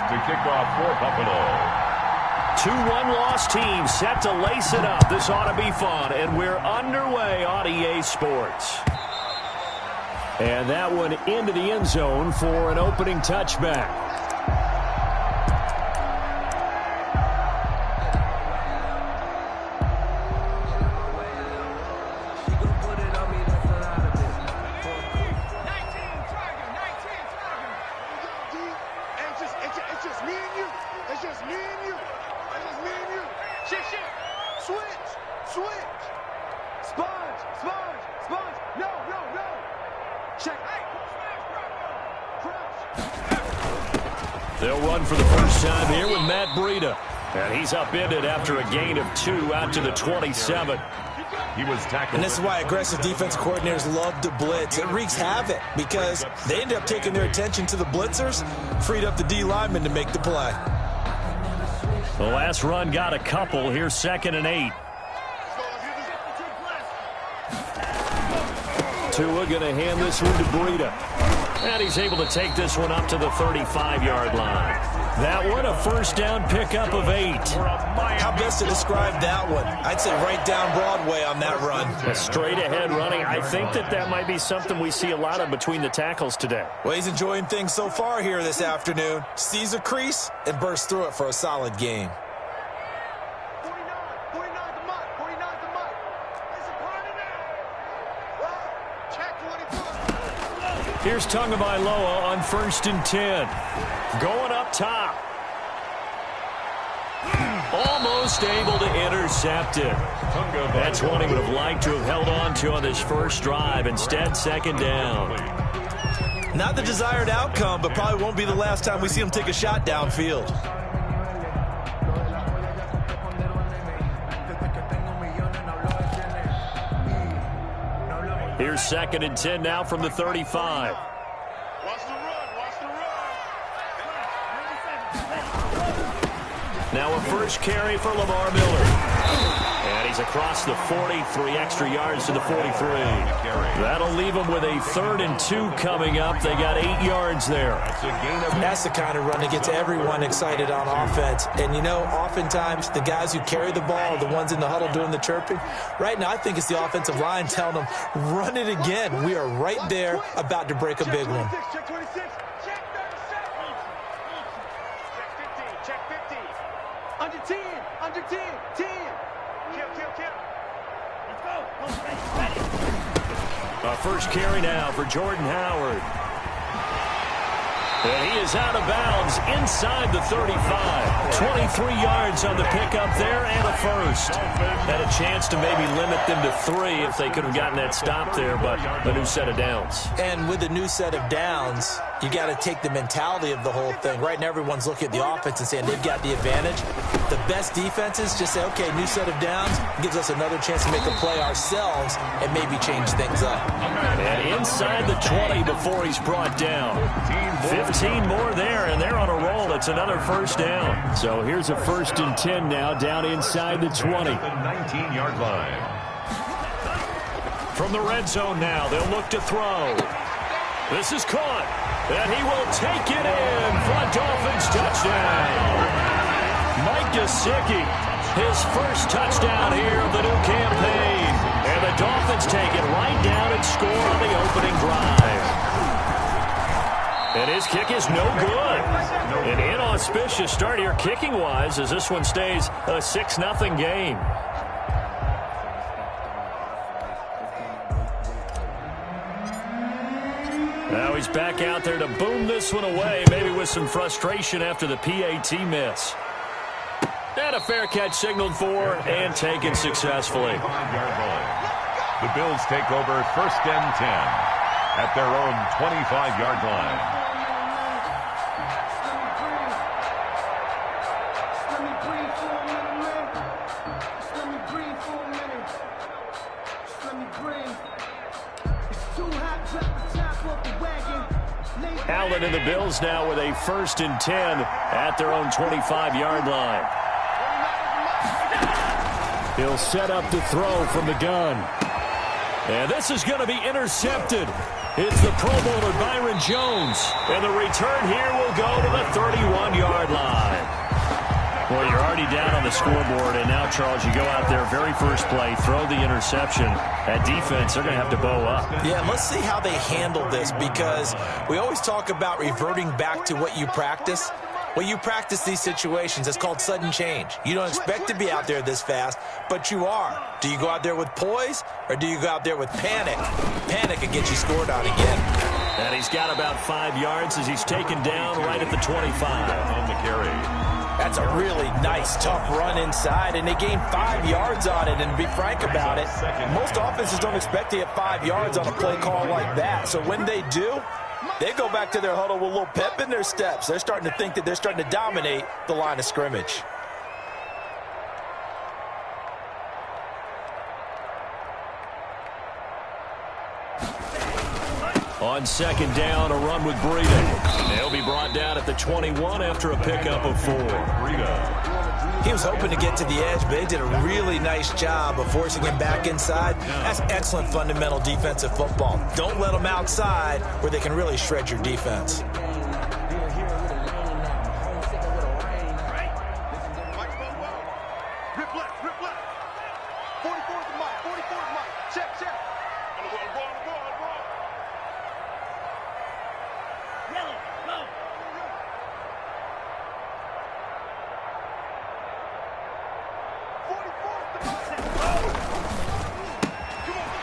to kick off for Buffalo. 2 1-loss teams set to lace it up. This ought to be fun, and we're underway on EA Sports. And that one into the end zone for an opening touchback. They'll run for the first time here with Matt Breida. And he's upended after a gain of 2 out to the 27. He was tackled. And this is why aggressive defense coordinators love to blitz. It wreaks havoc because they end up taking their attention to the blitzers, freed up the D lineman to make the play. The last run got a couple. Here's 2nd and 8. Tua going to hand this one to Breida. And he's able to take this one up to the 35-yard line. That one, a first down pickup of 8. How best to describe that one? I'd say right down Broadway on that run. A straight-ahead running. I think that might be something we see a lot of between the tackles today. Well, he's enjoying things so far here this afternoon. Sees a crease and bursts through it for a solid game. Here's Tagovailoa on 1st and 10. Going up top. Almost able to intercept it. That's one he would have liked to have held on to on this first drive. Instead, 2nd down. Not the desired outcome, but probably won't be the last time we see him take a shot downfield. Here's 2nd and 10 now from the 35. Now a first carry for Lamar Miller. And he's across the 40, 3 extra yards to the 43. That'll leave him with a 3rd and 2 coming up. They got 8 yards there. That's the kind of run that gets everyone excited on offense. And, you know, oftentimes the guys who carry the ball are the ones in the huddle doing the chirping. Right now, I think it's the offensive line telling them, run it again. We are right there about to break a big one. Under 10. Kill. Let's go. Ready. First carry now for Jordan Howard. And he is out of bounds inside the 35. 23 yards on the pickup there and a first. Had a chance to maybe limit them to 3 if they could have gotten that stop there, but a new set of downs. And with a new set of downs, you got to take the mentality of the whole thing. Right now, everyone's looking at the offense and saying they've got the advantage. The best defenses just say, okay, new set of downs gives us another chance to make a play ourselves and maybe change things up. And inside the 20 before he's brought down. 15 more there, and they're on a roll. It's another first down. So here's a 1st and 10 now down inside the 20. The 19-yard line. From the red zone now, they'll look to throw. This is caught, and he will take it in for a Dolphins touchdown. Mike Gesicki, his first touchdown here of the new campaign. And the Dolphins take it right down and score on the opening drive. And his kick is no good. An inauspicious start here kicking-wise as this one stays a 6-0 game. Now he's back out there to boom this one away, maybe with some frustration after the PAT miss. And a fair catch signaled for and taken successfully. The Bills take over 1st and 10 at their own 25-yard line. Allen and the Bills now with a 1st and 10 at their own 25-yard line. He'll set up the throw from the gun. And this is going to be intercepted. It's the Pro Bowler Byron Jones. And the return here will go to the 31-yard line. Well, you're already down on the scoreboard, and now, Charles, you go out there, very first play, throw the interception. At defense, they're going to have to bow up. Yeah, let's see how they handle this, because we always talk about reverting back to what you practice. Well, you practice these situations. It's called sudden change. You don't expect to be out there this fast, but you are. Do you go out there with poise, or do you go out there with panic? Panic can get you scored on again. And he's got about 5 yards as he's taken down right at the 25. On the carry. That's a really nice, tough run inside, and they gained 5 yards on it. And to be frank about it, most offenses don't expect to get 5 yards on a play call like that. So when they do, they go back to their huddle with a little pep in their steps. They're starting to think that they're starting to dominate the line of scrimmage. On second down, a run with Breida. They'll be brought down at the 21 after a pickup of 4. Breida. He was hoping to get to the edge, but they did a really nice job of forcing him back inside. That's excellent fundamental defensive football. Don't let them outside where they can really shred your defense.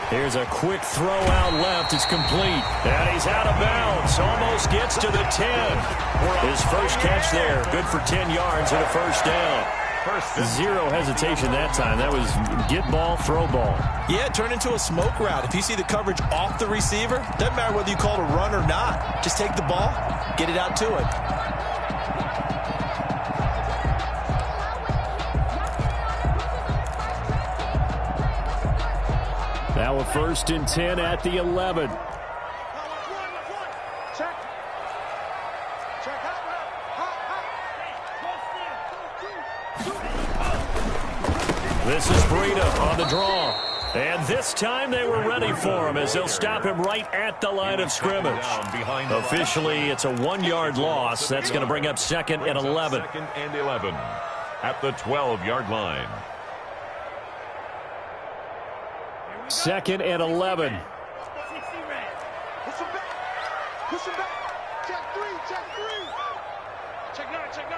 Here's a quick throw out left. It's complete. And he's out of bounds. Almost gets to the 10. His first catch there. Good for 10 yards and a first down. Zero hesitation that time. That was get ball, throw ball. Yeah, turn into a smoke route. If you see the coverage off the receiver, doesn't matter whether you call it a run or not. Just take the ball, get it out to it. Now a 1st and 10 at the 11. This is Breida on the draw. And this time they were ready for him as they'll stop him right at the line of scrimmage. Officially, it's a 1-yard loss. That's going to bring up 2nd and 11. 2nd and 11 at the 12-yard line. 2nd and 11. Push him back. Push him back. Check 3. Check 3. Check 9. Check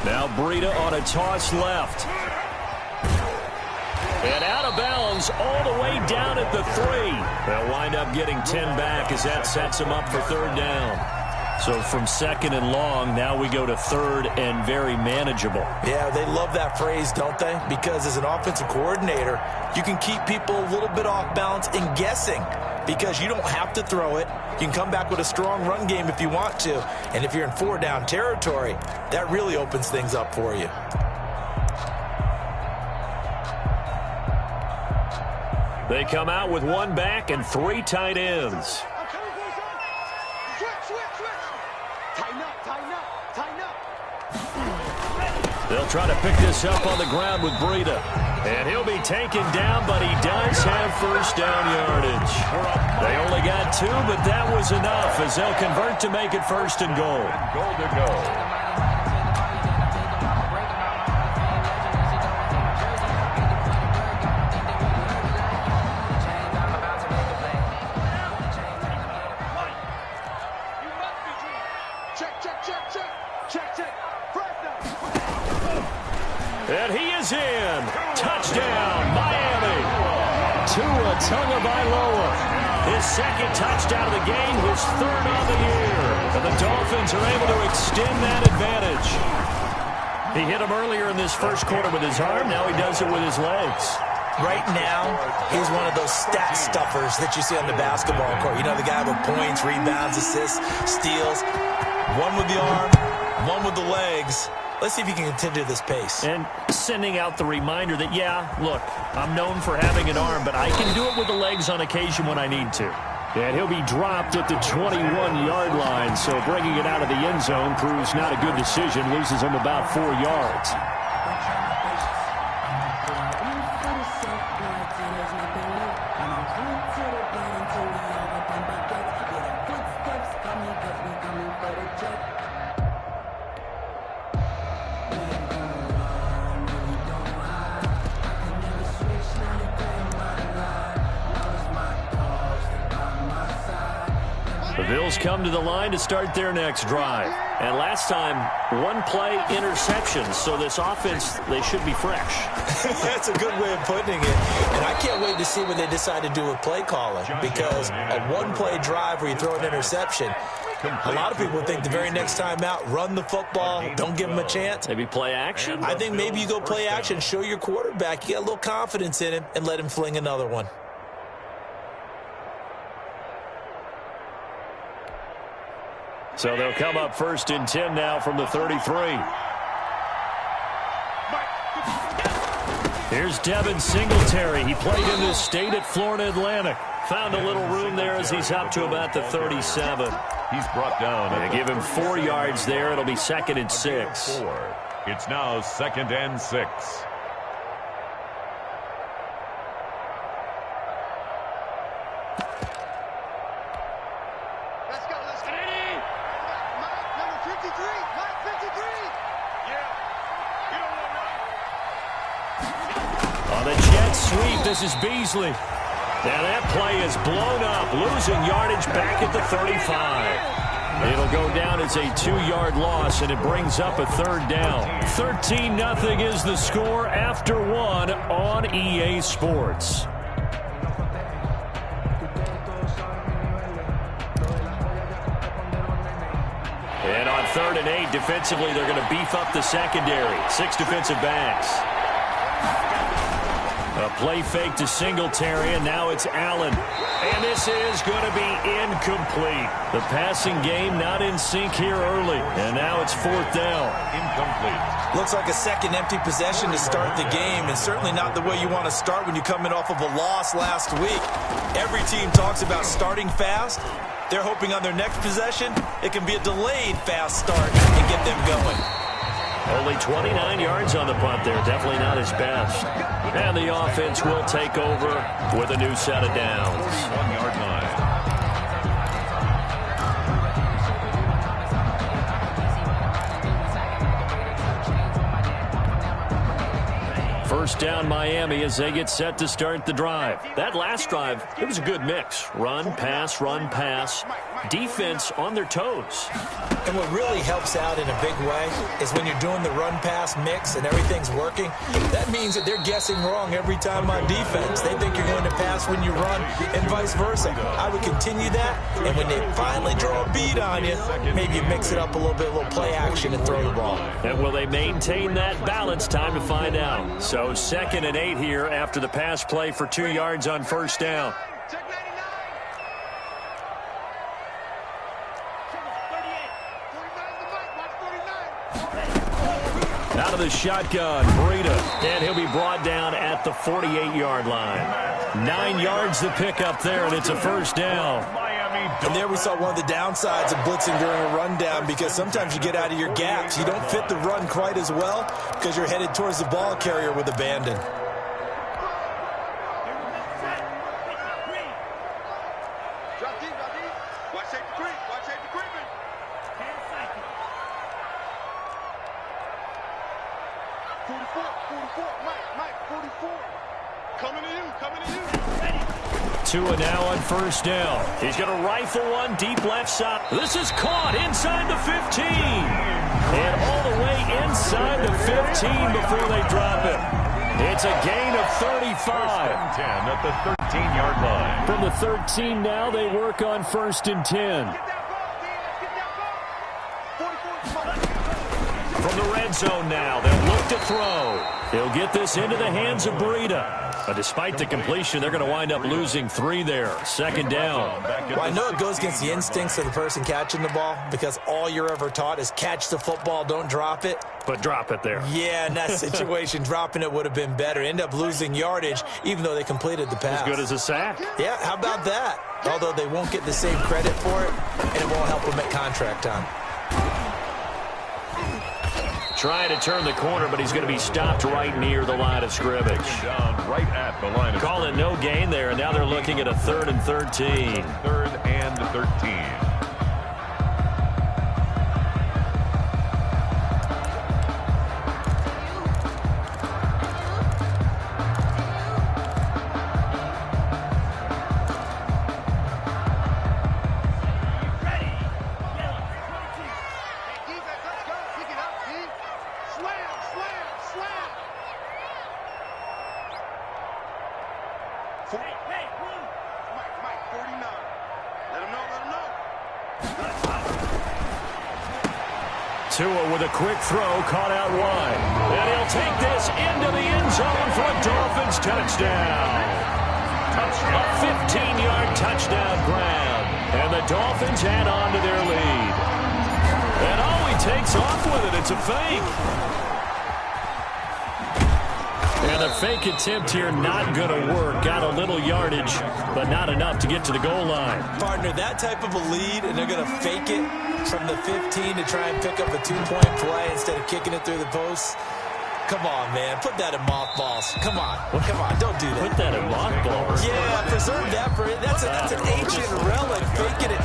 9. Now Breida on a toss left. And out of bounds all the way down at the 3. They'll wind up getting 10 back as that sets them up for 3rd down. So from 2nd and long, now we go to 3rd and very manageable. Yeah, they love that phrase, don't they? Because as an offensive coordinator, you can keep people a little bit off balance and guessing because you don't have to throw it. You can come back with a strong run game if you want to. And if you're in 4-down territory, that really opens things up for you. They come out with 1 back and 3 tight ends. They'll try to pick this up on the ground with Breida. And he'll be taken down, but he does have 1st down yardage. They only got 2, but that was enough as they'll convert to make it 1st and goal. Goal to go. And he is in. Touchdown, Miami. Tua Tagovailoa. His 2nd touchdown of the game, his 3rd on the year. And the Dolphins are able to extend that advantage. He hit him earlier in this 1st quarter with his arm. Now he does it with his legs. Right now, he's one of those stat stuffers that you see on the basketball court. You know, the guy with points, rebounds, assists, steals. One with the arm, one with the legs. Let's see if he can continue this pace. And sending out the reminder that, yeah, look, I'm known for having an arm, but I can do it with the legs on occasion when I need to. And he'll be dropped at the 21-yard line, so bringing it out of the end zone proves not a good decision, loses him about 4 yards. Bills come to the line to start their next drive. And last time, one play interceptions. So this offense, they should be fresh. That's a good way of putting it. And I can't wait to see what they decide to do with play calling. Because a one-play drive where you throw an interception, a lot of people think the very next time out, run the football, don't give them a chance. Maybe play action? I think maybe you go play action, show your quarterback, you got a little confidence in him, and let him fling another one. So they'll come up 1st and 10 now from the 33. Here's Devin Singletary. He played in this state at Florida Atlantic. Found a little room there as he's up to about the 37. He's brought down. They give him 4 yards there. It'll be 2nd and 6. It's now 2nd and 6. Let's go. Mike, number 53. Mike, 53. Yeah. You don't know, On the jet sweep, this is Beasley. Now that play is blown up, losing yardage back at the 35. It'll go down as a 2-yard loss, and it brings up a 3rd down. 13-0 is the score after 1 on EA Sports. And on 3rd and 8, defensively, they're going to beef up the secondary. 6 defensive backs. A play fake to Singletary, and now it's Allen. And this is going to be incomplete. The passing game not in sync here early. And now it's 4th down. Incomplete. Looks like a second empty possession to start the game, and certainly not the way you want to start when you're coming off of a loss last week. Every team talks about starting fast. They're hoping on their next possession, it can be a delayed fast start and get them going. Only 29 yards on the punt there. Definitely not his best. And the offense will take over with a new set of downs. 1-yard line. First down Miami as they get set to start the drive. That last drive, it was a good mix. Run, pass, defense on their toes. And what really helps out in a big way is when you're doing the run-pass mix and everything's working, that means that they're guessing wrong every time on defense. They think you're going to pass when you run and vice versa. I would continue that, and when they finally draw a beat on you, maybe you mix it up a little bit, a little play action and throw the ball. And will they maintain that balance? Time to find out. So 2nd and 8 here after the pass play for 2 yards on 1st down. Check 99. Out of the shotgun, Breida, and he'll be brought down at the 48-yard line. 9 yards to pick up there, and it's a 1st down. And there we saw one of the downsides of blitzing during a rundown, because sometimes you get out of your gaps. You don't fit the run quite as well because you're headed towards the ball carrier with abandon. Drop deep. Watch safety creep. Watch safety creeping. 44. Mike, 44. Coming to you. Tua now on 1st down. He's going to rifle one deep left side. This is caught inside the 15. And all the way inside the 15 before they drop it. It's a gain of 35. 10 at the 13-yard line. From the 13 now, they work on 1st and 10. From the red zone now, they'll look to throw. He'll get this into the hands of Breida. But despite the completion, they're going to wind up losing 3 there. 2nd down. Well, I know it goes against the instincts of the person catching the ball, because all you're ever taught is catch the football, don't drop it. But drop it there. Yeah, in that situation, dropping it would have been better. End up losing yardage, even though they completed the pass. As good as a sack. Yeah, how about that? Although they won't get the same credit for it, and it won't help them at contract time. Trying to turn the corner, but he's going to be stopped right near the line of scrimmage. Down right at the line of Calling no gain there, and now they're looking at a 3rd and 13. 3rd and 13. Tua with a quick throw, caught out wide. And he'll take this into the end zone for a Dolphins touchdown. A 15-yard touchdown grab. And the Dolphins add on to their lead. And oh, he takes off with it. It's a fake. And the fake attempt here not going to work. Got a little yardage, but not enough to get to the goal line. Partner, that type of a lead, and they're going to fake it from the 15 to try and pick up a 2-point play instead of kicking it through the post. Come on, man. Put that in mothballs. Come on. Come on. Don't do that. Put that in mothballs. Yeah, preserve that for it. That's an ancient relic. Faking it.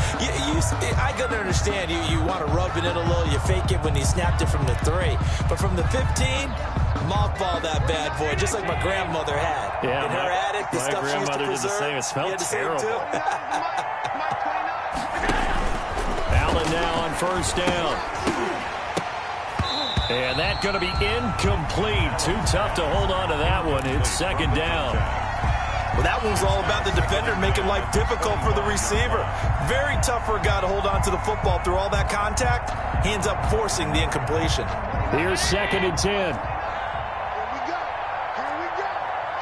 I can understand. You want to rub it in a little. You fake it when you snapped it from the 3. But from the 15, mothball that bad boy, just like my grandmother had. Yeah, in her attic, the stuff she used to preserve. My grandmother did the same. It smelled terrible. Allen now on first down. And that's going to be incomplete. Too tough to hold on to that one. It's second down. Well, that one was all about the defender making life difficult for the receiver. Very tough for a guy to hold on to the football through all that contact. He ends up forcing the incompletion. Here's second and 10. Here we go. Here we go.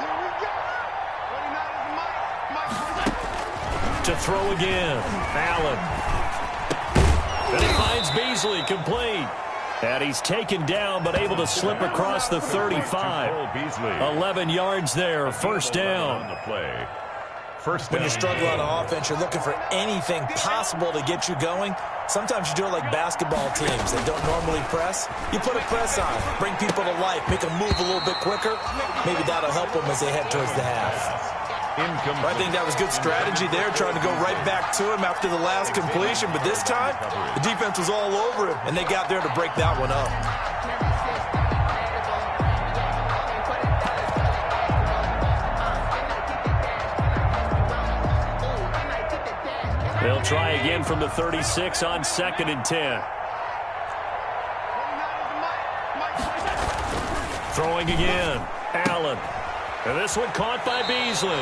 Here we go. 49 is Mike. To throw again. Allen. And he finds Beasley complete. And he's taken down, but able to slip across the 35. 11 yards there, first down. When you struggle on offense, you're looking for anything possible to get you going. Sometimes you do it like basketball teams that don't normally press. You put a press on, bring people to life, make them move a little bit quicker. Maybe that'll help them as they head towards the half. I think that was good strategy there, trying to go right back to him after the last completion. But this time, the defense was all over him, and they got there to break that one up. They'll try again from the 36 on second and 10. Throwing again. Allen. And this one caught by Beasley.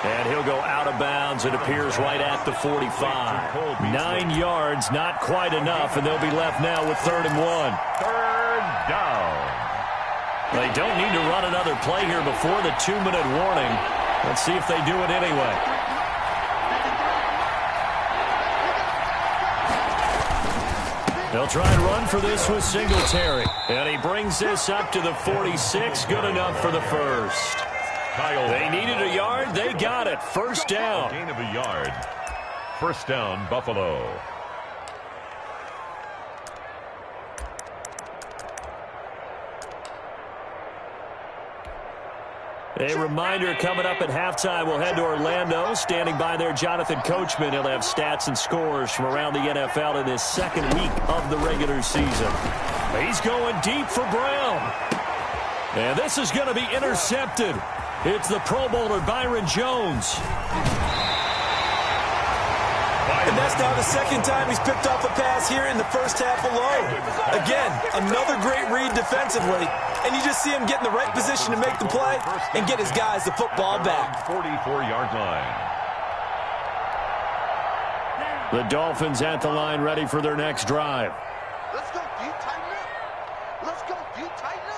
And he'll go out of bounds. It appears right at the 45. 9 yards, not quite enough, and they'll be left now with third and 1. Third down. They don't need to run another play here before the 2-minute warning. Let's see if they do it anyway. They'll try and run for this with Singletary. And he brings this up to the 46. Good enough for the first. They needed a yard. They got it. First down. Gain of a yard. First down, Buffalo. A reminder coming up at halftime, we'll head to Orlando. Standing by there, Jonathan Coachman. He'll have stats and scores from around the NFL in his second week of the regular season. He's going deep for Brown. And this is going to be intercepted. It's the Pro Bowler, Byron Jones. And that's now the second time he's picked off a pass here in the first half alone. Again, another great read defensively. And you just see him get in the right position to make the play and get his guys the football back. 44-yard line. The Dolphins at the line, ready for their next drive. Let's go, D. Tighten up. Let's go, D. Tighten up.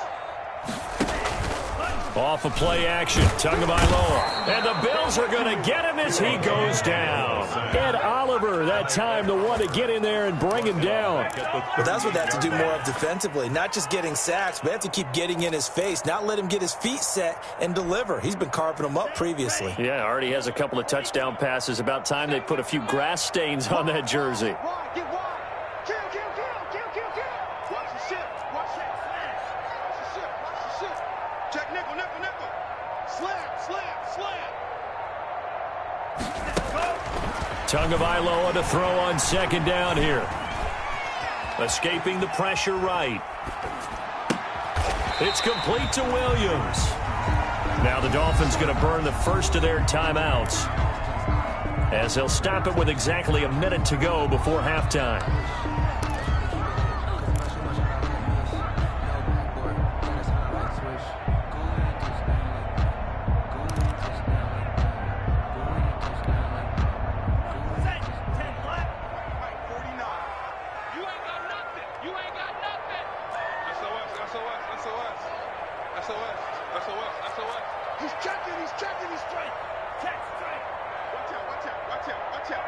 Off of play action, Tagovailoa. And the Bills are going to get him as he goes down. Ed Oliver, that time, the one to get in there and bring him down. But that's what they have to do more of defensively. Not just getting sacks, but they have to keep getting in his face. Not let him get his feet set and deliver. He's been carving them up previously. Yeah, already has a couple of touchdown passes. About time they put a few grass stains on that jersey. Get wide. Kill. Watch the shit. Watch the shit. Check nickel. Slam. Tagovailoa to throw on second down here. Escaping the pressure right. It's complete to Williams. Now the Dolphins going to burn the first of their timeouts, as they'll stop it with exactly a minute to go before halftime. You ain't got He's checking, he's straight. Check, straight. Watch out.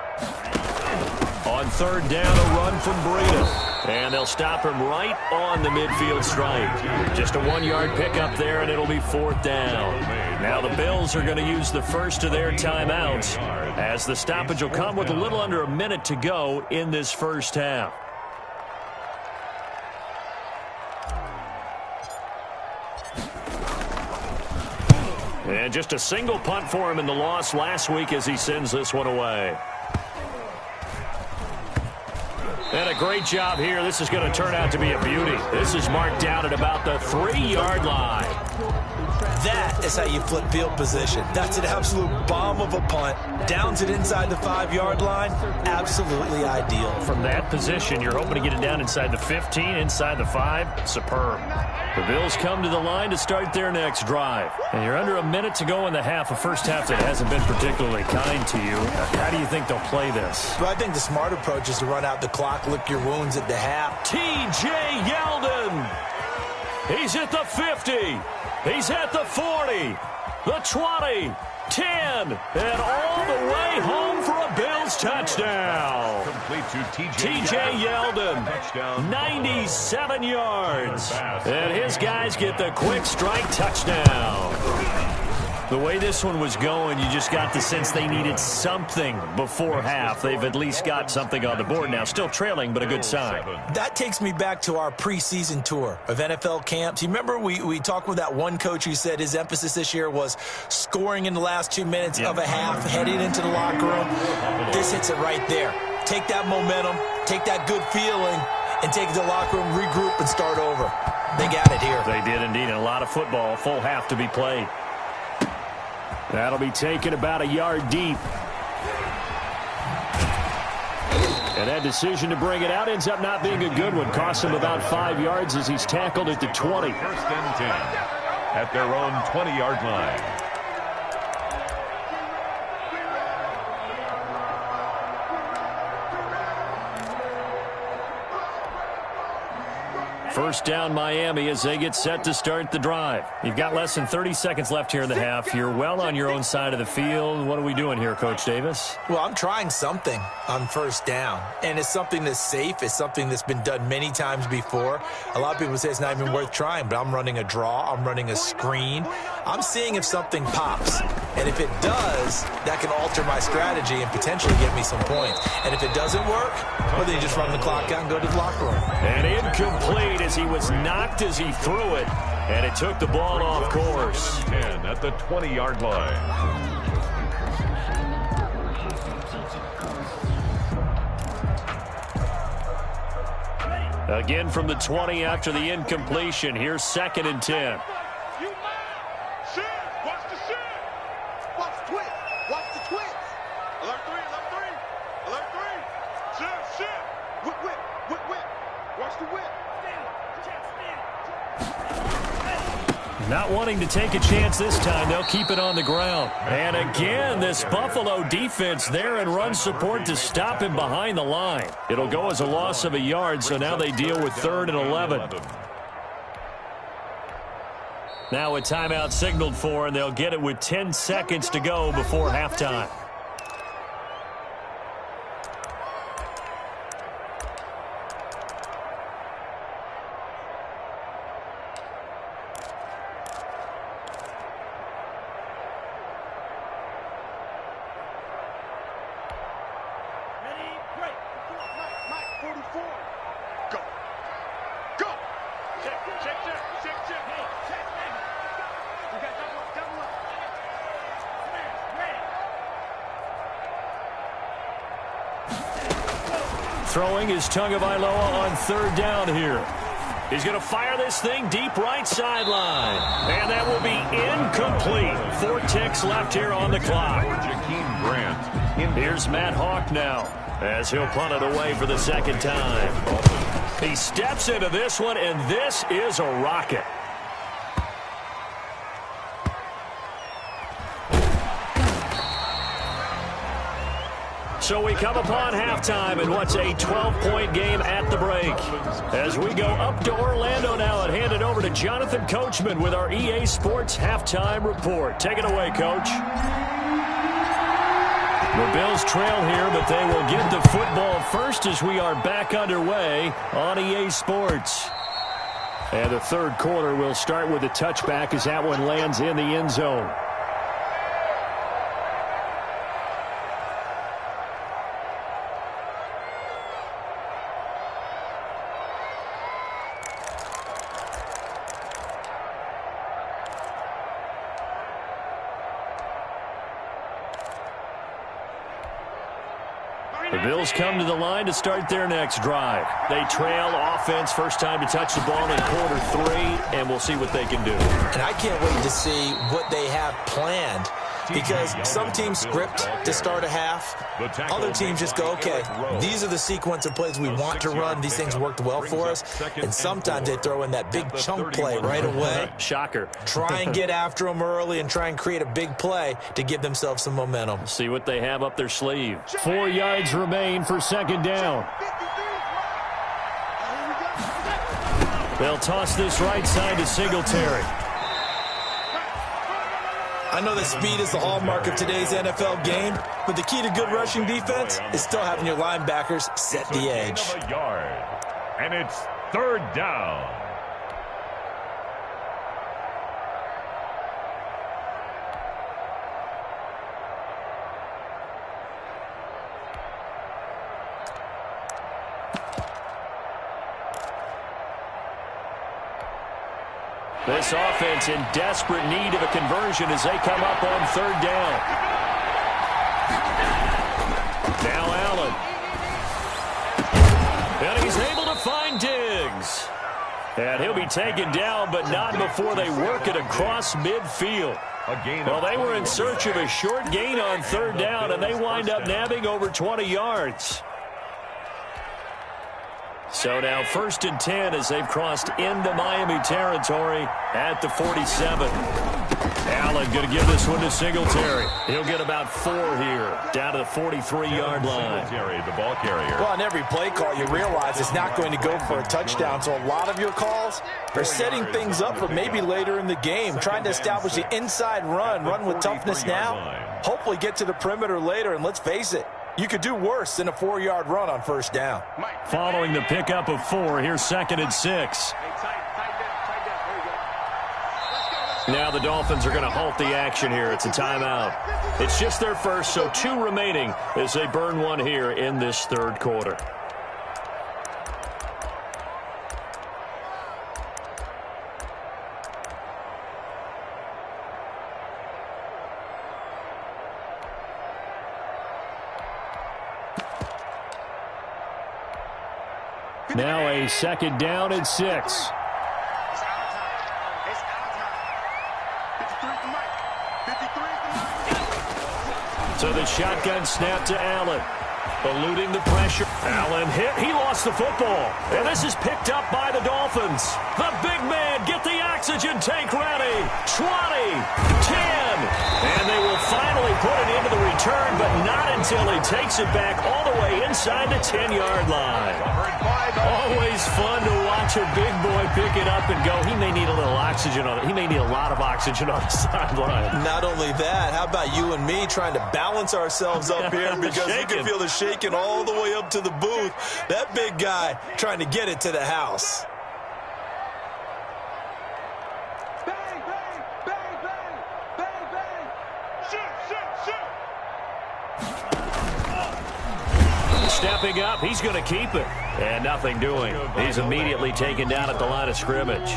On third down, a run from Breida. And they'll stop him right on the midfield stripe. Just a 1-yard pickup there, and it'll be fourth down. Now the Bills are going to use the first of their timeouts, as the stoppage will come with a little under a minute to go in this first half. And just a single punt for him in the loss last week as he sends this one away. And a great job here. This is going to turn out to be a beauty. This is marked down at about the 3-yard line. That is how you flip field position. That's an absolute bomb of a punt. Downs it inside the 5-yard line. Absolutely ideal. From that position, you're hoping to get it down inside the 15, inside the 5. Superb. The Bills come to the line to start their next drive. And you're under a minute to go in the half, a first half that hasn't been particularly kind to you. How do you think they'll play this? Well, I think the smart approach is to run out the clock, lick your wounds at the half. T.J. Yeldon. He's at the 50. He's at the 40. The 20. 10. And all the way home for a Bills touchdown. Complete to T.J. Yeldon. Touchdown. 97 yards. And his guys get the quick strike touchdown. The way this one was going, you just got the sense they needed something before half. They've at least got something on the board now. Still trailing, but a good sign. That takes me back to our preseason tour of NFL camps. You remember we talked with that one coach who said his emphasis this year was scoring in the last 2 minutes of a half, heading into the locker room. This hits it right there. Take that momentum, take that good feeling, and take it to the locker room, regroup, and start over. They got it here. They did indeed. And a lot of football, full half to be played. That'll be taken about a yard deep. And that decision to bring it out ends up not being a good one. Costs him about 5 yards as he's tackled at the 20. First and 10 at their own 20-yard line. First down, Miami, as they get set to start the drive. You've got less than 30 seconds left here in the half. You're well on your own side of the field. What are we doing here, Coach Davis? Well, I'm trying something on first down, and it's something that's safe. It's something that's been done many times before. A lot of people say it's not even worth trying, but I'm running a draw. I'm running a screen. I'm seeing if something pops, and if it does, that can alter my strategy and potentially get me some points. And if it doesn't work, well, then you just run the clock out and go to the locker room. And incomplete as he was knocked as he threw it, and it took the ball off course. 10 at the 20-yard line. Again from the 20 after the incompletion. Here's second and 10. Not wanting to take a chance this time, they'll keep it on the ground. And again, this Buffalo defense there in run support to stop him behind the line. It'll go as a loss of a yard, so now they deal with 3rd and 11. Now a timeout signaled for, and they'll get it with 10 seconds to go before halftime. Throwing his Tagovailoa on 3rd down here. He's going to fire this thing deep right sideline. And that will be incomplete. 4 ticks left here on the clock. Jakeem Grant. Here's Matt Hawk now as he'll punt it away for the second time. He steps into this one, and this is a rocket. So we come upon halftime in what's a 12-point game at the break. As we go up to Orlando now and hand it over to Jonathan Coachman with our EA Sports Halftime Report. Take it away, Coach. The Bills trail here, but they will get the football first as we are back underway on EA Sports. And the third quarter will start with a touchback as that one lands in the end zone. The Bills come to the line to start their next drive. They trail offense, first time to touch the ball in quarter 3, and we'll see what they can do. And I can't wait to see what they have planned, because some teams script to start a half. Other teams just go, okay, these are the sequence of plays we want to run. These things worked well for us. And sometimes they throw in that big chunk play right away. Shocker. Try and get after them early and try and create a big play to give themselves some momentum. See what they have up their sleeve. 4 yards remain for second down. They'll toss this right side to Singletary. I know that speed is the hallmark of today's NFL game, but the key to good rushing defense is still having your linebackers set the edge. And it's third down. This offense in desperate need of a conversion as they come up on third down. Now Allen. And he's able to find Diggs. And he'll be taken down, but not before they work it across midfield. Well, they were in search of a short gain on third down, and they wind up nabbing over 20 yards. So now 1st and 10 as they've crossed into Miami territory at the 47. Allen going to give this one to Singletary. He'll get about 4 here, down to the 43-yard line. Singletary, the ball carrier. Well, on every play call, you realize it's not going to go for a touchdown. So a lot of your calls are setting things up for maybe later in the game, trying to establish the inside run with toughness now, hopefully get to the perimeter later, and let's face it, you could do worse than a 4-yard run on first down. Following the pickup of 4, here's 2nd and 6. Now the Dolphins are going to halt the action here. It's a timeout. It's just their first, so 2 remaining as they burn one here in this third quarter. Now a 2nd down and 6. So the shotgun snap to Allen. Eluding the pressure. Allen hit. He lost the football. And this is picked up by the Dolphins. The big man, get the oxygen tank ready. 20, 10. And they will finally put it into the return, but not until he takes it back all the way inside the 10-yard line. Always fun to watch a big boy pick it up and go. He may need a little oxygen on it. He may need a lot of oxygen on the sideline. Not only that, how about you and me trying to balance ourselves up here, because you can feel the shaking all the way up to the booth. That big guy trying to get it to the house. Bang, bang, bang, bang, bang, bang. Shoot, shoot, shoot. Stepping up, he's going to keep it. And nothing doing. He's immediately taken down at the line of scrimmage.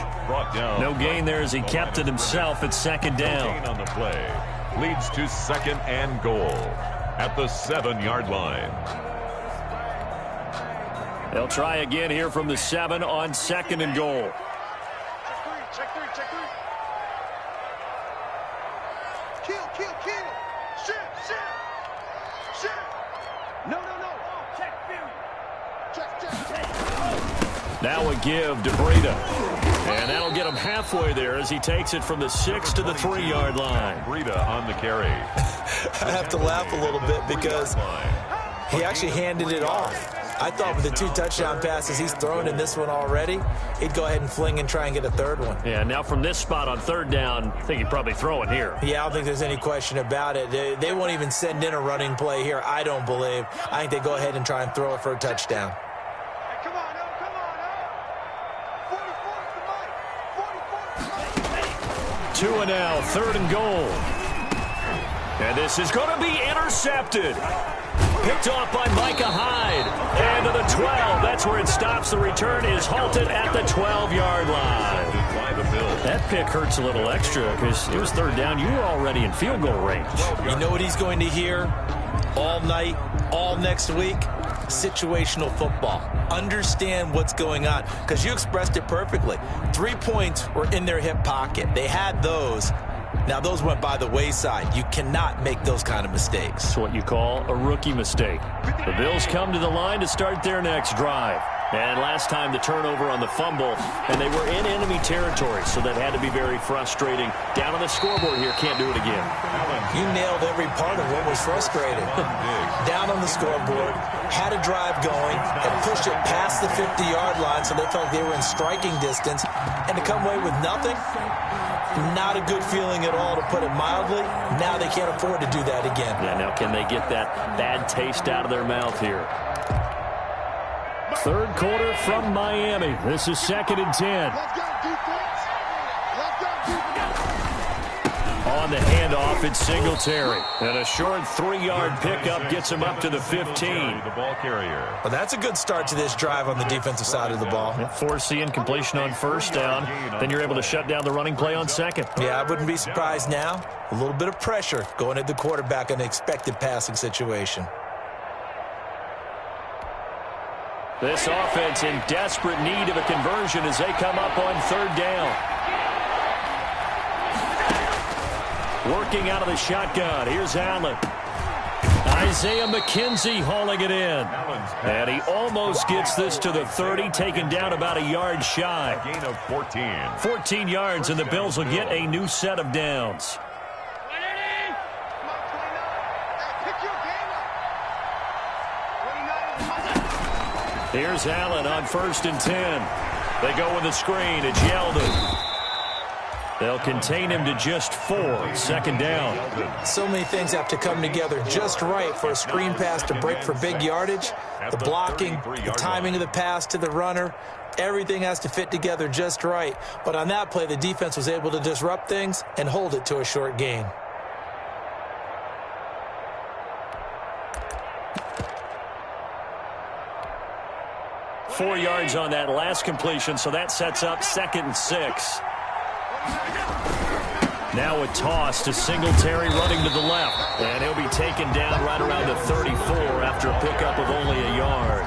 No gain there as he kept it himself at 2nd down. On the play. Leads to 2nd and goal at the 7-yard line. They'll try again here from the 7 on 2nd and goal. Check three, check three. Kill, kill, kill. Shoot. No. Check, Check. Now a give to Breida. And that'll get him halfway there as he takes it from the 6 to the 3-yard line. Breida on the carry. I have to laugh a little bit because He actually handed it off. I thought with the 2 touchdown passes he's thrown in this one already, he'd go ahead and fling and try and get a third one. Yeah, now from this spot on third down, I think he'd probably throw it here. Yeah, I don't think there's any question about it. They won't even send in a running play here, I don't believe. I think they go ahead and try and throw it for a touchdown. Hey, come on, no, come on, no. 44 to Mike. 44 to Mike. 2 and now, third and goal. And this is going to be intercepted. Picked off by Micah Hyde. And to the 12. That's where it stops. The return is halted at the 12-yard line. That pick hurts a little extra because it was third down. You were already in field goal range. You know what he's going to hear all night, all next week? Situational football. Understand what's going on, because you expressed it perfectly. 3 points were in their hip pocket. They had those. Now, those went by the wayside. You cannot make those kind of mistakes. It's what you call a rookie mistake. The Bills come to the line to start their next drive. And last time the turnover on the fumble, and they were in enemy territory, so that had to be very frustrating. Down on the scoreboard here, can't do it again. You nailed every part of what was frustrating. Down on the scoreboard, had a drive going, and pushed it past the 50-yard line so they felt they were in striking distance, and to come away with nothing, not a good feeling at all, to put it mildly. Now they can't afford to do that again. Yeah, now can they get that bad taste out of their mouth here? Third quarter from Miami. This is 2nd and 10. Let's go, defense. Let's go, defense. On the handoff, it's Singletary. And a short 3-yard pickup gets him up to the 15. The ball carrier. Well, that's a good start to this drive on the defensive side of the ball. Force the incompletion on first down. Then you're able to shut down the running play on second. Yeah, I wouldn't be surprised now. A little bit of pressure going at the quarterback in an expected passing situation. This offense in desperate need of a conversion as they come up on third down. Working out of the shotgun. Here's Allen. Isaiah McKenzie hauling it in. And he almost gets this to the 30, taken down about a yard shy. A gain of 14. 14 yards, and the Bills will get a new set of downs. Here's Allen on 1st and 10. They go with the screen. It's Yeldon. They'll contain him to just 4. 2nd down. So many things have to come together just right for a screen pass to break for big yardage. The blocking, the timing of the pass to the runner, everything has to fit together just right. But on that play, the defense was able to disrupt things and hold it to a short gain. Four yards on that last completion, so that sets up 2nd and 6. Now a toss to Singletary running to the left. And he'll be taken down right around the 34 after a pickup of only a yard.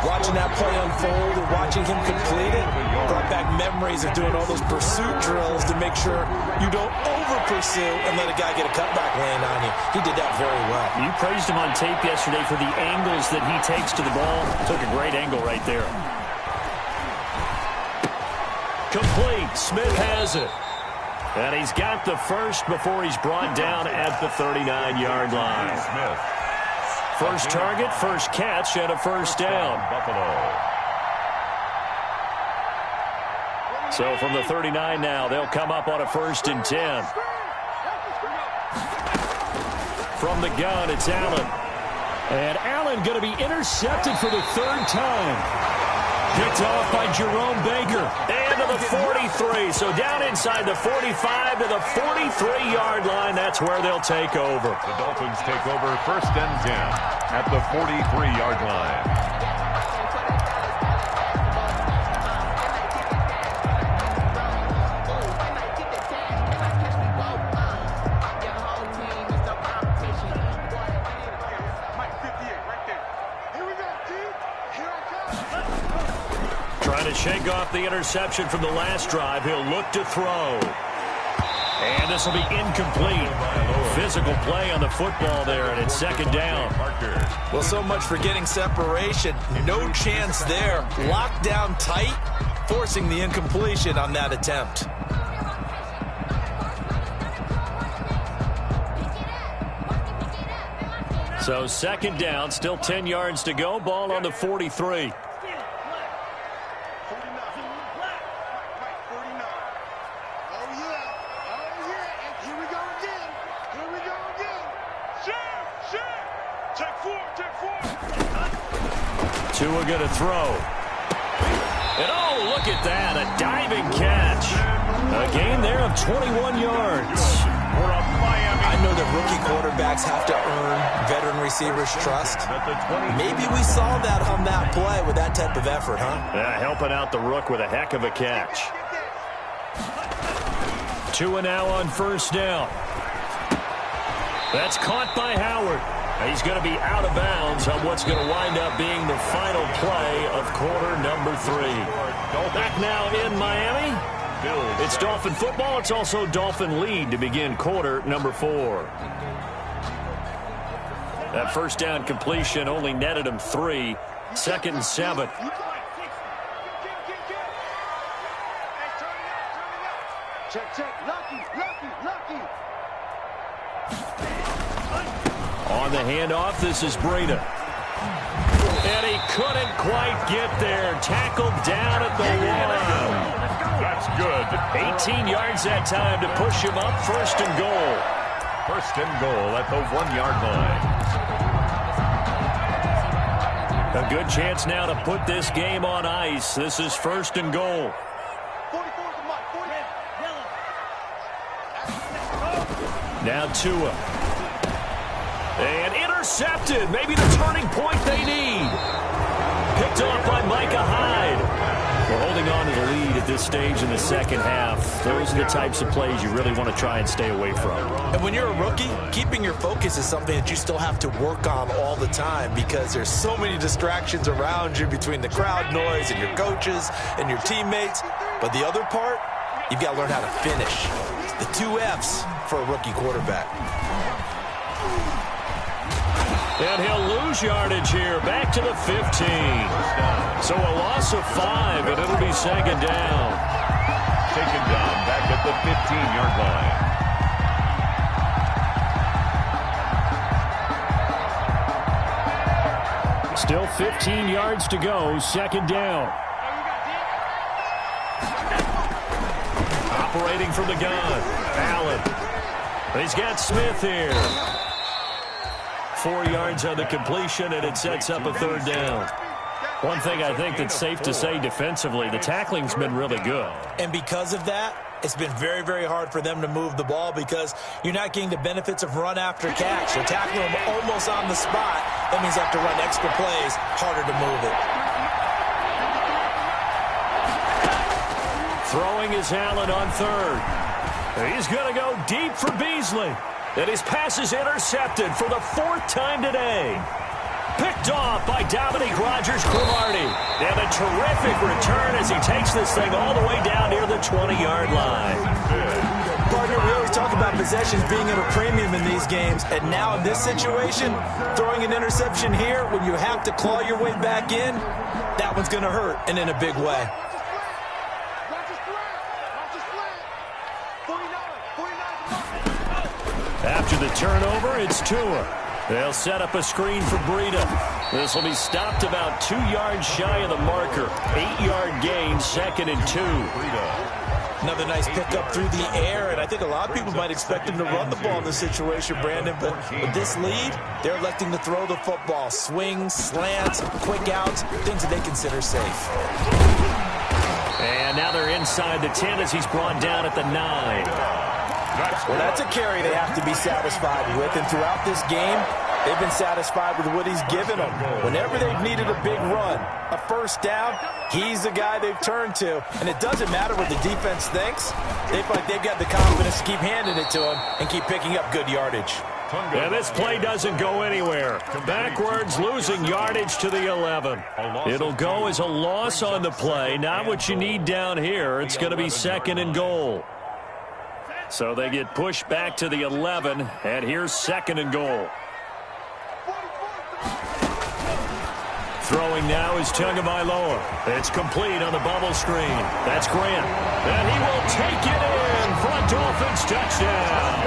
Watching that play unfold and watching him complete it brought back memories of doing all those pursuit drills to make sure you don't over-pursue and let a guy get a cutback land on you. He did that very well. You praised him on tape yesterday for the angles that he takes to the ball. Took a great angle right there. Complete. Smith has it. And he's got the first before he's brought down at the 39-yard line. Smith. First target, first catch, and a first down. Buffalo. So from the 39 now, they'll come up on a 1st and 10. From the gun, it's Allen. And Allen going to be intercepted for the 3rd time. Picked off by Jerome Baker. And to the 43. So down inside the 45 to the 43-yard line. That's where they'll take over. The Dolphins take over 1st and 10 at the 43-yard line. Shake off the interception from the last drive. He'll look to throw. And this will be incomplete. Physical play on the football there, and it's 2nd down. Well, so much for getting separation. No chance there. Locked down tight, forcing the incompletion on that attempt. So second down, still 10 yards to go. Ball on the 43. Tua going to throw. And oh, look at that, a diving catch. A gain there of 21 yards. I know that rookie quarterbacks have to earn veteran receivers' trust. Maybe we saw that on that play with that type of effort, huh? Yeah, helping out the rook with a heck of a catch. Tua now on first down. That's caught by Howard. He's going to be out of bounds on what's going to wind up being the final play of quarter number 3. Back now in Miami. It's Dolphin football. It's also Dolphin lead to begin quarter number 4. That first down completion only netted him 3. 2nd and 7. Check. Lucky. On the handoff, this is Breida. And he couldn't quite get there. Tackled down at the 1. That's good. 18 yards that time to push him up. 1st and goal. 1st and goal at the 1-yard line. A good chance now to put this game on ice. This is 1st and goal. Now Tua. And intercepted. Maybe the turning point they need. Picked off by Micah Hyde. We're holding on to the lead at this stage in the second half. Those are the types of plays you really want to try and stay away from. And when you're a rookie, keeping your focus is something that you still have to work on all the time because there's so many distractions around you between the crowd noise and your coaches and your teammates. But the other part, you've got to learn how to finish. The 2 F's for a rookie quarterback. And he'll lose yardage here, back to the 15. So a loss of 5, and it'll be 2nd down. Taken down back at the 15-yard line. Still 15 yards to go, 2nd down. Operating from the gun, Allen. He's got Smith here. 4 yards on the completion, and it sets up a 3rd down. One thing I think that's safe to say defensively, the tackling's been really good. And because of that, it's been very, very hard for them to move the ball because you're not getting the benefits of run after catch. You're tackling them almost on the spot. That means you have to run extra plays, harder to move it. Throwing is Allen on 3rd. He's going to go deep for Beasley. And his pass is intercepted for the 4th time today. Picked off by Dominique Rodgers-Cromartie. And a terrific return as he takes this thing all the way down near the 20-yard line. Partner, we always talk about possessions being at a premium in these games. And now in this situation, throwing an interception here when you have to claw your way back in, that one's going to hurt, and in a big way. After the turnover, it's Tua. They'll set up a screen for Breida. This will be stopped about 2 yards shy of the marker. 8-yard gain, 2nd and 2. Another nice pickup through the air, and I think a lot of people might expect him to run the ball in this situation, Brandon, but with this lead, they're electing to throw the football. Swings, slants, quick outs, things that they consider safe. And now they're inside the 10 as he's brought down at the 9. Well, that's a carry they have to be satisfied with, and throughout this game, they've been satisfied with what he's given them. Whenever they've needed a big run, a 1st down, he's the guy they've turned to. And it doesn't matter what the defense thinks. They feel like they've got the confidence to keep handing it to him and keep picking up good yardage. And this play doesn't go anywhere. Backwards, losing yardage to the 11. It'll go as a loss on the play. Not what you need down here. It's going to be 2nd and goal. So they get pushed back to the 11, and here's 2nd and goal. Throwing now is Tagovailoa. It's complete on the bubble screen. That's Grant. And he will take it in for a Dolphins touchdown.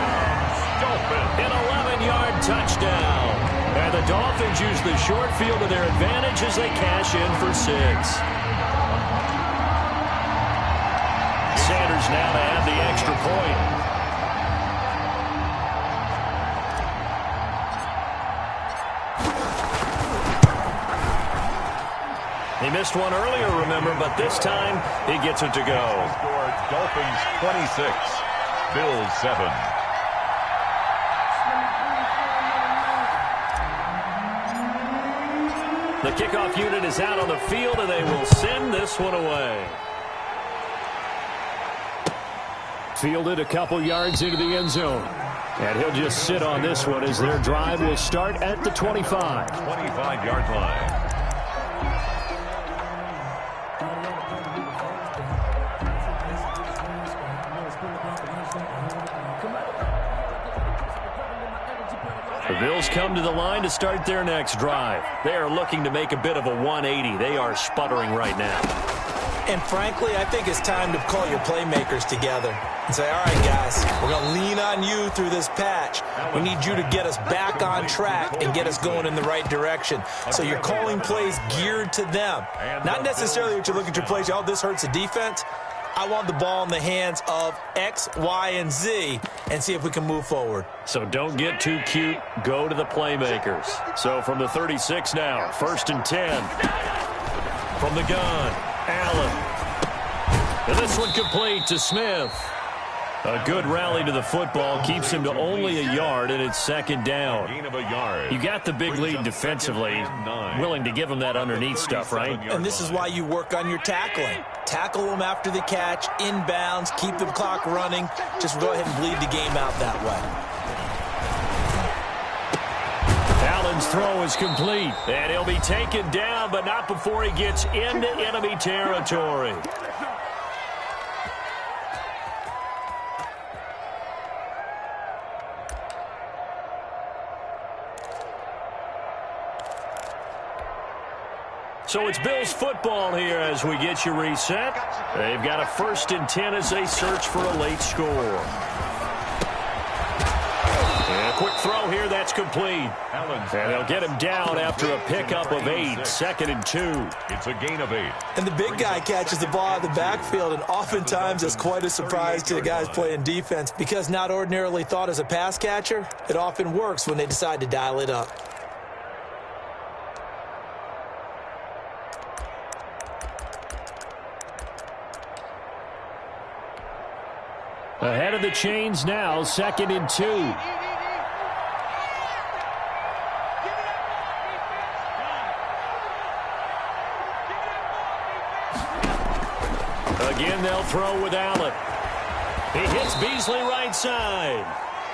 An 11-yard touchdown. And the Dolphins use the short field to their advantage as they cash in for 6. Sanders now to have the extra point. He missed one earlier, remember, but this time he gets it to go. Dolphins 26, Bills 7. The kickoff unit is out on the field, and they will send this one away. Fielded a couple yards into the end zone. And he'll just sit on this one as their drive will start at the 25. 25-yard line. The Bills come to the line to start their next drive. They are looking to make a bit of a 180. They are sputtering right now. And frankly, I think it's time to call your playmakers together and say, all right, guys, we're going to lean on you through this patch. We need you to get us back on track and get us going in the right direction. So you're calling plays geared to them. Not necessarily that you look at your plays, oh, this hurts the defense. I want the ball in the hands of X, Y, and Z and see if we can move forward. So don't get too cute. Go to the playmakers. So from the 36 now, 1st and 10. From the gun, Allen. And this one complete to Smith. A good rally to the football keeps him to only a yard, and it's 2nd down. Gain of a yard. You got the big lead defensively, willing to give him that underneath stuff, right? And this is why you work on your tackling. Tackle them after the catch, inbounds, keep the clock running. Just go ahead and bleed the game out that way. Allen's throw is complete, and he'll be taken down, but not before he gets into enemy territory. So it's Bills football here as we get you reset. They've got a 1st and 10 as they search for a late score. And a quick throw here, that's complete. And they'll get him down after a pickup of 8, 2nd and 2. It's a gain of 8. And the big guy catches the ball out of the backfield, and oftentimes it's quite a surprise to the guys playing defense because not ordinarily thought as a pass catcher, it often works when they decide to dial it up. Ahead of the chains now, 2nd and 2. Again, they'll throw with Allen. He hits Beasley right side.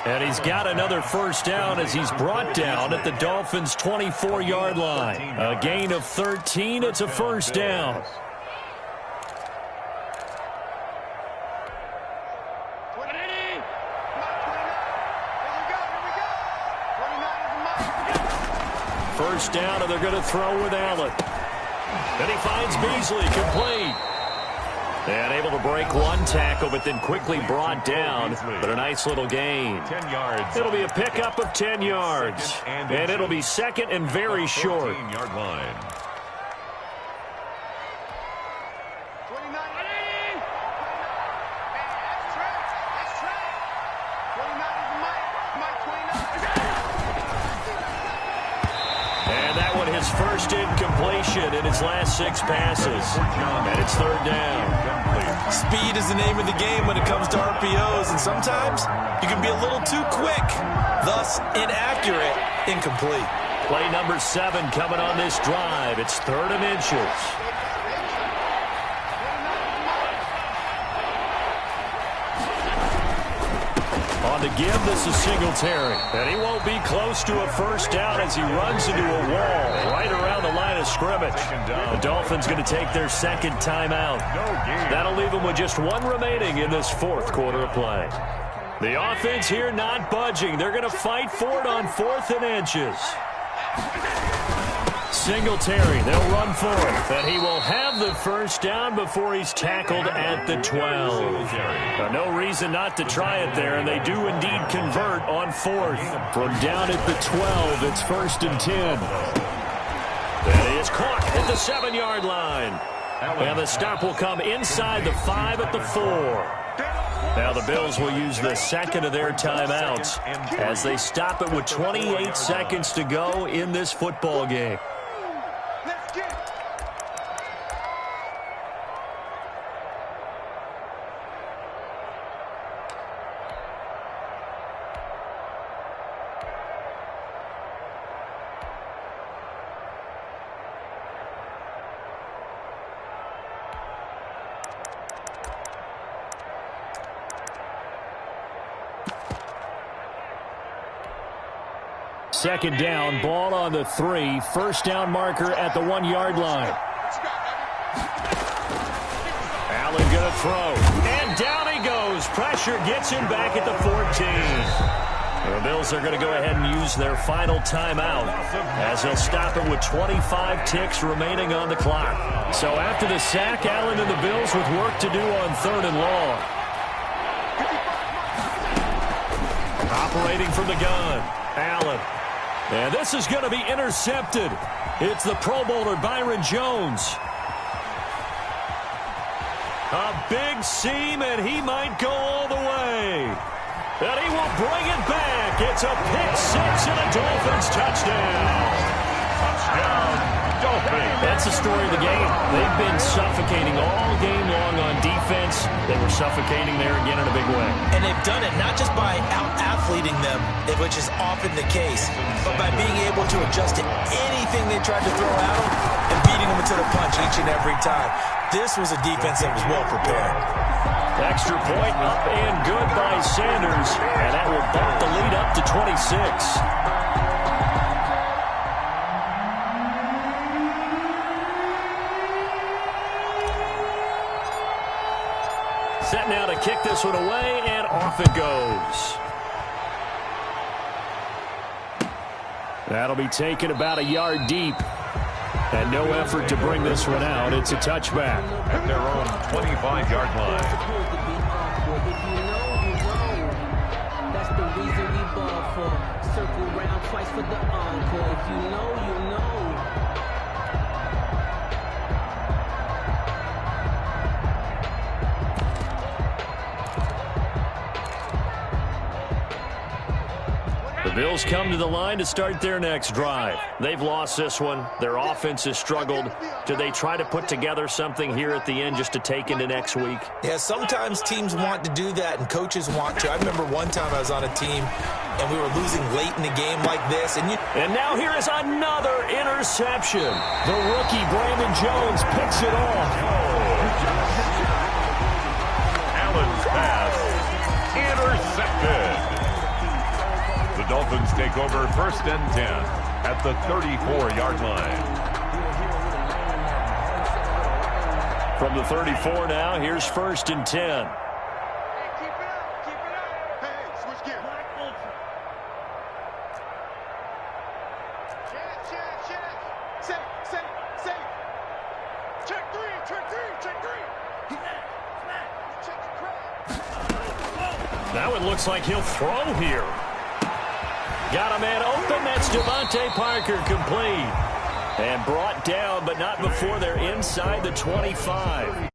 And he's got another 1st down as he's brought down at the Dolphins' 24-yard line. A gain of 13. It's a 1st down. First down, and they're going to throw with Allen. Then he finds Beasley, complete. And able to break one tackle, but then quickly brought down. But a nice little gain. 10 yards. It'll be a pickup of 10 yards. And it'll be 2nd and very short. 14-yard line. His first incompletion in his last 6 passes. And it's 3rd down. Speed is the name of the game when it comes to RPOs, and sometimes you can be a little too quick, thus inaccurate, incomplete. Play number 7 coming on this drive. It's 3rd and inches. On the give, this is Singletary. And he won't be close to a 1st down as he runs into a wall right around the line of scrimmage. The Dolphins going to take their 2nd timeout. That'll leave them with just 1 remaining in this 4th quarter of play. The offense here not budging. They're going to fight for it on 4th and inches. Singletary. They'll run for it. And he will have the first down before he's tackled at the 12. No reason not to try it there, and they do indeed convert on fourth. From down at the 12, it's 1st and 10. And he is caught at the 7-yard line. And the stop will come inside the 5 at the 4. Now the Bills will use the second of their timeouts as they stop it with 28 seconds to go in this football game. Let's get it. Second down, ball on the 3. First down marker at the 1-yard line. Allen going to throw. And down he goes. Pressure gets him back at the 14. The Bills are going to go ahead and use their final timeout as they'll stop it with 25 ticks remaining on the clock. So after the sack, Allen and the Bills with work to do on 3rd and long. Operating from the gun, Allen. And this is going to be intercepted. It's the Pro Bowler Byron Jones. A big seam, and he might go all the way. And he will bring it back. It's a pick-6 and a Dolphins touchdown. Touchdown, Dolphins. That's the story of the game. They've been suffocating all game long on defense. They were suffocating there again in a big way. And they've done it not just by out-athleting them, which is often the case, but by being able to adjust to anything they tried to throw at them and beating them into the punch each and every time. This was a defense that was well prepared. Extra point up and good by Sanders, and that will bump the lead up to 26. Set now to kick this one away, and off it goes. That'll be taken about a yard deep. And no effort to bring this one out. It's a touchback. At their own 25-yard line. That's the reason we ball for. Circle round twice for the encore. If you know, you know. The Bills come to the line to start their next drive. They've lost this one. Their offense has struggled. Do they try to put together something here at the end just to take into next week? Yeah, sometimes teams want to do that and coaches want to. I remember one time I was on a team and we were losing late in the game like this. And now here is another interception. The rookie Brandon Jones picks it off. Allen's pass intercepted. The Dolphins take over 1st and 10 at the 34-yard line. From the 34 now, here's 1st and 10. Hey, keep it up, keep it up. Hey, switch gear. Check. Safe. Check three. Check the crowd. That one looks like he'll throw here. Got a man open. That's Devontae Parker complete. And brought down, but not before they're inside the 25.